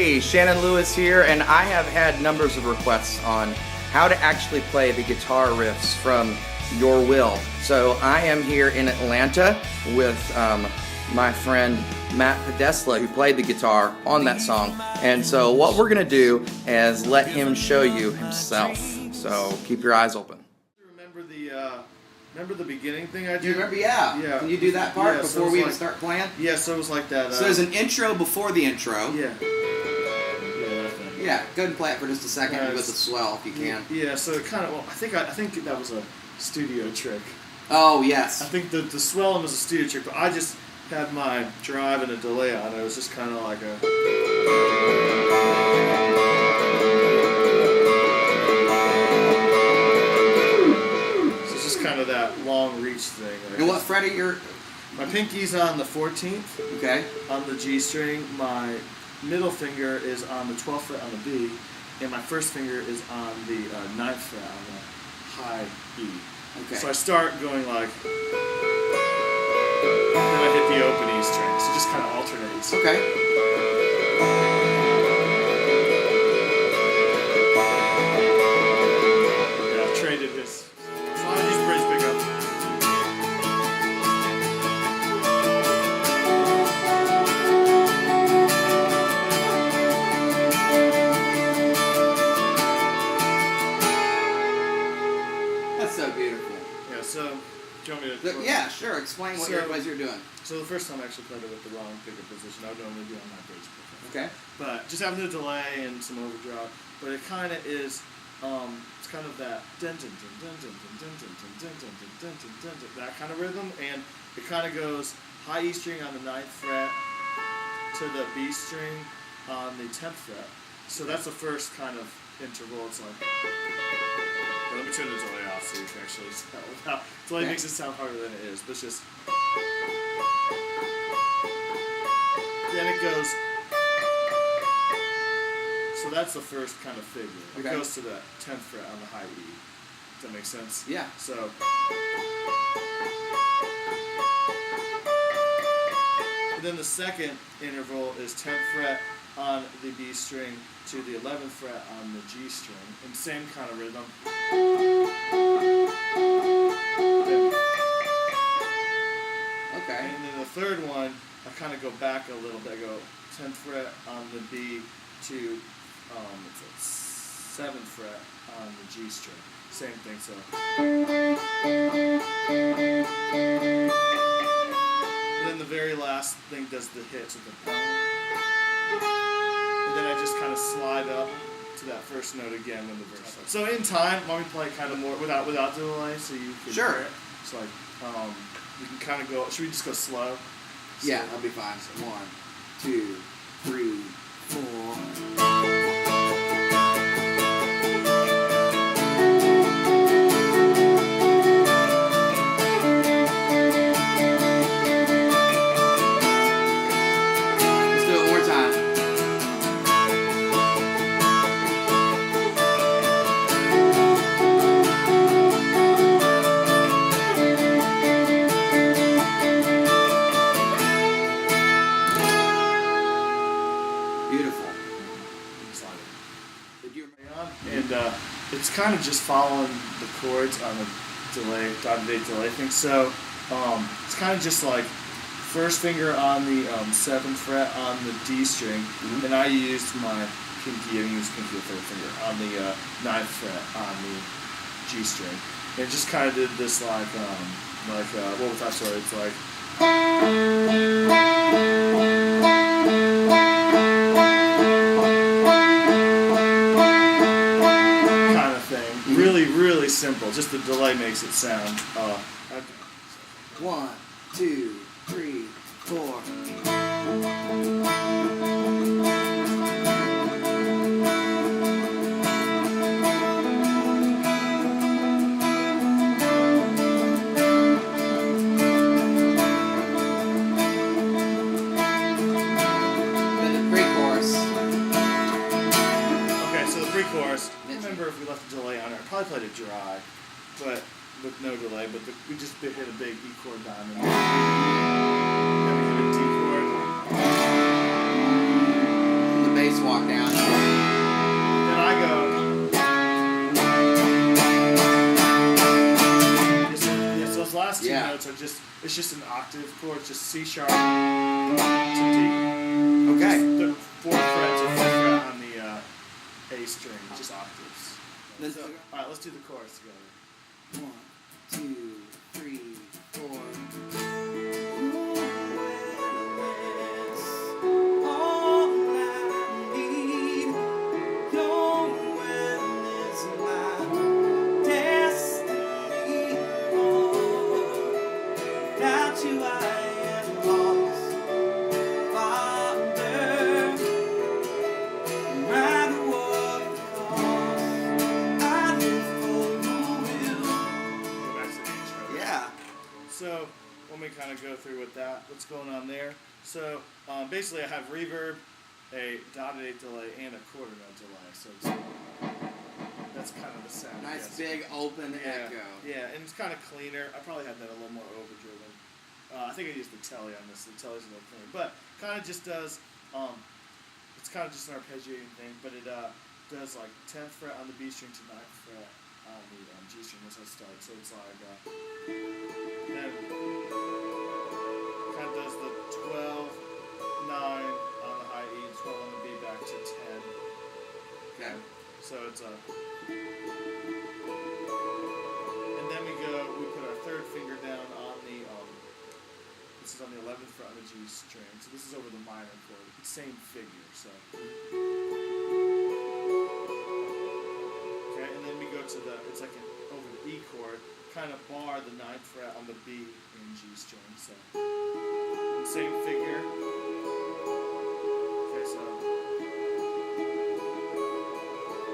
Hey, Shannon Lewis here, and I have had numbers of requests on how to actually play the guitar riffs from Your Will. So I am here in Atlanta with my friend Matt Podesla, who played the guitar on that song. And so what we're gonna do is let him show you himself. So keep your eyes open. Remember the beginning thing I did? Do you remember? Yeah. Yeah. Can you do that part before so we like, start playing? Yeah, so it was like that. So there's an intro before the intro. Yeah. Yeah, that thing. Yeah, go ahead and play it for just a second with the swell if you can. Yeah, so it kind of, well, I think that was a studio trick. Oh, yes. I think the swelling was a studio trick, but I just had my drive and a delay on it. It was just kind of like a... kind of that long reach thing. And what fret are your... My pinky's on the 14th. Okay. On the G string. My middle finger is on the 12th fret on the B. And my first finger is on the 9th fret on the high E. Okay. So I start going like... Then I hit the open E string. So it just kind of alternates. Okay. Yeah, I've traded this. That's so beautiful. Yeah, so, do you want me to... Yeah, sure. Explain what you're doing. So the first time I actually played it with the wrong pickup position. I would normally do on my bass pickup. Okay. But just having the delay and some overdrive. But it kind of is, it's kind of that dun dun dun dun dun dun dun dun dun dun dun dun dun, that kind of rhythm. And it kind of goes high E string on the 9th fret to the B string on the 10th fret. So that's the first kind of interval. It's like... Let me turn the delay off so you can actually tell. Now, delay makes it sound harder than it is, but it's just... Then it goes... So that's the first kind of figure. It goes to the 10th fret on the high E. Does that make sense? Yeah. So... And then the second interval is 10th fret on the B string to the 11th fret on the G string, and same kind of rhythm. Okay. And then the third one, I kind of go back a little bit. I go 10th fret on the B to 7th fret on the G string. Same thing. So. And then the very last thing does the hits with the boom. And then I just kind of slide up to that first note again when the verse starts. So in time, let me play kind of more without delay, so you can hear it. It's like you can kind of go. Should we just go slow? Yeah, that'll be fine. So 1, 2, 3, 4. And it's kind of just following the chords on the delay, dot-to-date delay thing. So it's kind of just like first finger on the 7th fret on the D string, and I used my pinky, I used pinky the third finger on the 9th fret on the G string. And it just kind of did this like what was that sort? It's like. Really, really simple. Just the delay makes it sound. 1, 2, 3, 4. Then the pre-chorus. Okay, so the pre-chorus. I don't remember if we left a delay on it. I probably played it dry, but with no delay. But we just hit a big E chord diamond. Then we hit a D chord. The bass spacewalk down. Then I go. So those last two notes are just, it's just an octave chord, it's just C sharp to D. Okay. Just the fourth fret to fifth fret on the A string, just octaves. Alright, let's do the chorus together. 1, 2, 3, 4. So let me kind of go through with that, what's going on there. So basically I have reverb, a dotted 8 delay, and a quarter note delay. So that's kind of the sound. Nice big open echo. Yeah, and it's kind of cleaner. I probably had that a little more overdriven. I think I used the telly on this. The telly's a little cleaner. But kind of just does, it's kind of just an arpeggiating thing, but it does like 10th fret on the B string to 9th fret on the G string as I start. So it's like, then kind of does the 12, 9 on the high E, 12 on the B back to 10. Okay. So it's a, and then we put our third finger down on the, this is on the 11th fret on the G string. So this is over the minor chord. It's same figure, so. Okay, and then we go to the, it's like over the E chord, kind of bar the 9th fret on the B in G string, so. And same figure. Okay, so.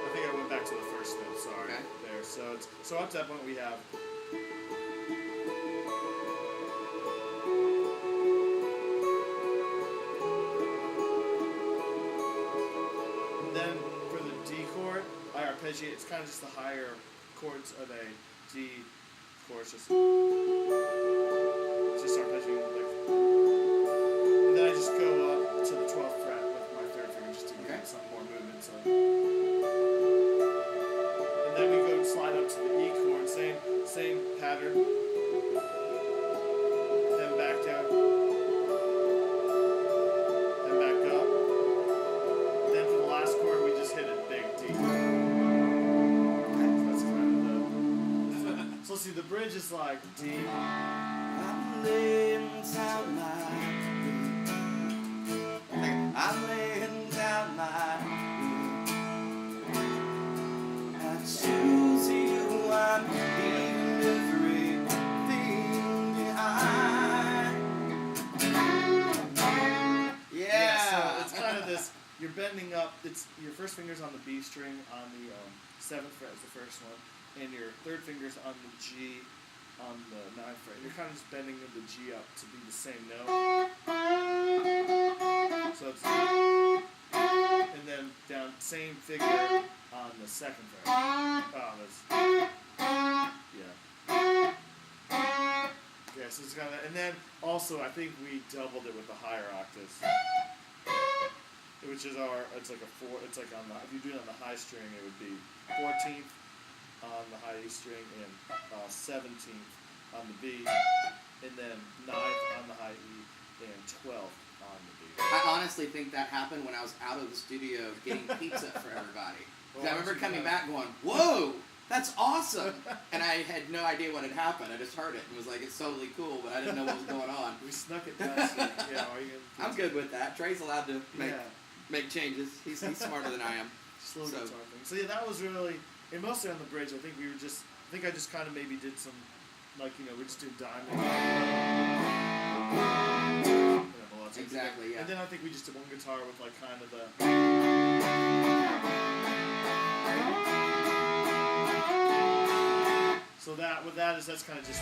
I think I went back to the first note, sorry. Okay. There, so it's, so up to that point we have. And then for the D chord, I arpeggiate, it's kind of just the higher chords of a D chords, just arpeggiating like, and then I just go up to the 12th fret with my third finger just to get some more movement. So, and then we go slide up to the E chord, same pattern. Then back down. Then back up. Then for the last chord, we just hit a big D. So let's see, the bridge is like D. I'm laying down my I choose you, I'm leaving everything behind. Yeah, so it's kind of this, you're bending up, it's your first finger's on the B string on the 7th fret is the first one, and your third finger's on the G on the 9th fret. You're kind of just bending the G up to be the same note. So it's, and then down, same figure on the 2nd fret. Oh, that's, yeah. Yeah, so it's kind of, and then also I think we doubled it with the higher octaves. Which is our, it's like a 4, it's like on the, if you do it on the high string, it would be 14th on the high E string and 17th on the B, and then 9th on the high E and 12th on the B. I honestly think that happened when I was out of the studio getting pizza for everybody. I remember coming back going, whoa, that's awesome! And I had no idea what had happened. I just heard it and was like, it's totally cool, but I didn't know what was going on. We snuck it past you. Yeah, I'm good with that. Trey's allowed to make changes. He's smarter than I am. Slow guitar thing. So yeah, that was really, and mostly on the bridge, I think we were just, I think I just kind of maybe did some, like, you know, we just did diamond. Exactly, yeah. And then I think we just did one guitar with like kind of the. So that, with that is, that's kind of just.